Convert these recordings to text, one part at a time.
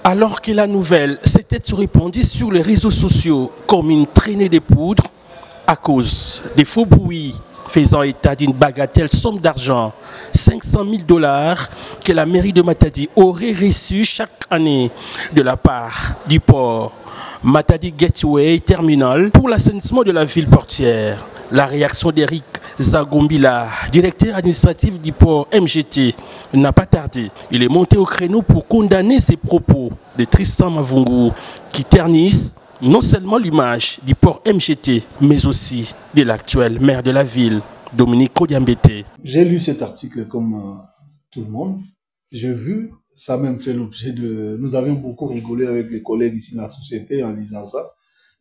Alors que la nouvelle s'était répandue sur les réseaux sociaux comme une traînée de poudre à cause des faux bruits faisant état d'une bagatelle somme d'argent, 500 000 dollars, que la mairie de Matadi aurait reçu chaque année de la part du port Matadi Gateway Terminal pour l'assainissement de la ville portière. La réaction d'Eric Zagombila, directeur administratif du port MGT, n'a pas tardé. Il est monté au créneau pour condamner ces propos de Tristan Mavungu qui ternissent non seulement l'image du port MGT, mais aussi de l'actuel maire de la ville, Dominique Kodiambete. J'ai lu cet article comme tout le monde. J'ai vu, ça a même fait l'objet de... Nous avions beaucoup rigolé avec les collègues ici dans la société en lisant ça.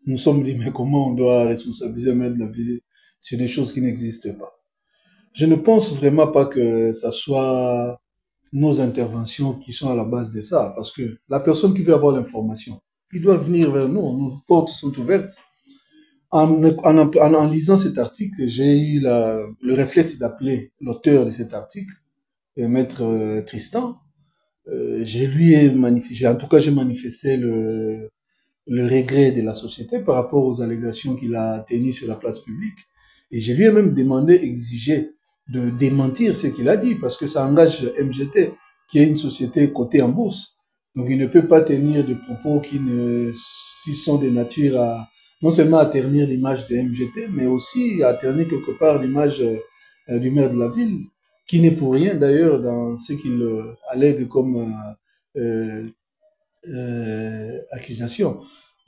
Nous nous sommes dit, mais comment on doit responsabiliser le maire de la ville sur des choses qui n'existent pas. Je ne pense vraiment pas que ça soit nos interventions qui sont à la base de ça, parce que la personne qui veut avoir l'information, il doit venir vers nous, nos portes sont ouvertes. En lisant cet article, j'ai eu le réflexe d'appeler l'auteur de cet article, Maître Tristan. Je lui ai manifesté, en tout cas j'ai manifesté le regret de la société par rapport aux allégations qu'il a tenues sur la place publique. Et je lui ai même demandé, exigé de démentir ce qu'il a dit, parce que ça engage MGT, qui est une société cotée en bourse. Donc il ne peut pas tenir des propos qui sont de nature à, non seulement à ternir l'image de MGT, mais aussi à ternir quelque part l'image du maire de la ville, qui n'est pour rien d'ailleurs dans ce qu'il allègue comme accusation.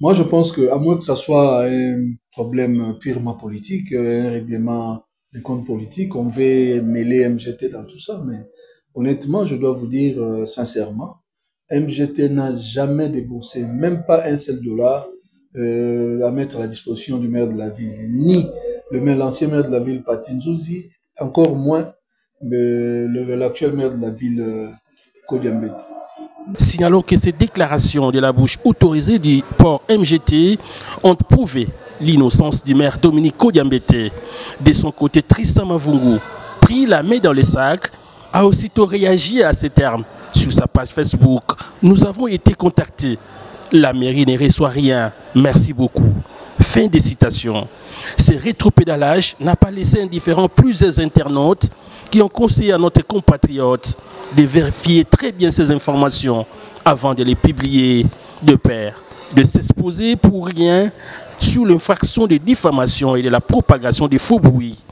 Moi, je pense que, à moins que ça soit un problème purement politique, un règlement des comptes politiques, on veut mêler MGT dans tout ça, mais honnêtement, je dois vous dire sincèrement, MGT n'a jamais déboursé même pas un seul dollar à mettre à la disposition du maire de la ville, ni l'ancien maire de la ville, Patinzouzi, encore moins l'actuel maire de la ville, Kodiambete. Signalons que ces déclarations de la bouche autorisée du port MGT ont prouvé l'innocence du maire Dominique Kodiambete. De son côté, Tristan Mavungu, pris la main dans le sac, a aussitôt réagi à ces termes. Sur sa page Facebook, nous avons été contactés. La mairie ne reçoit rien. Merci beaucoup. Fin des citations. Ce rétropédalage n'a pas laissé indifférent plusieurs internautes qui ont conseillé à notre compatriote de vérifier très bien ces informations avant de les publier de pair, de s'exposer pour rien sur l'infraction de diffamation et de la propagation des faux bruits.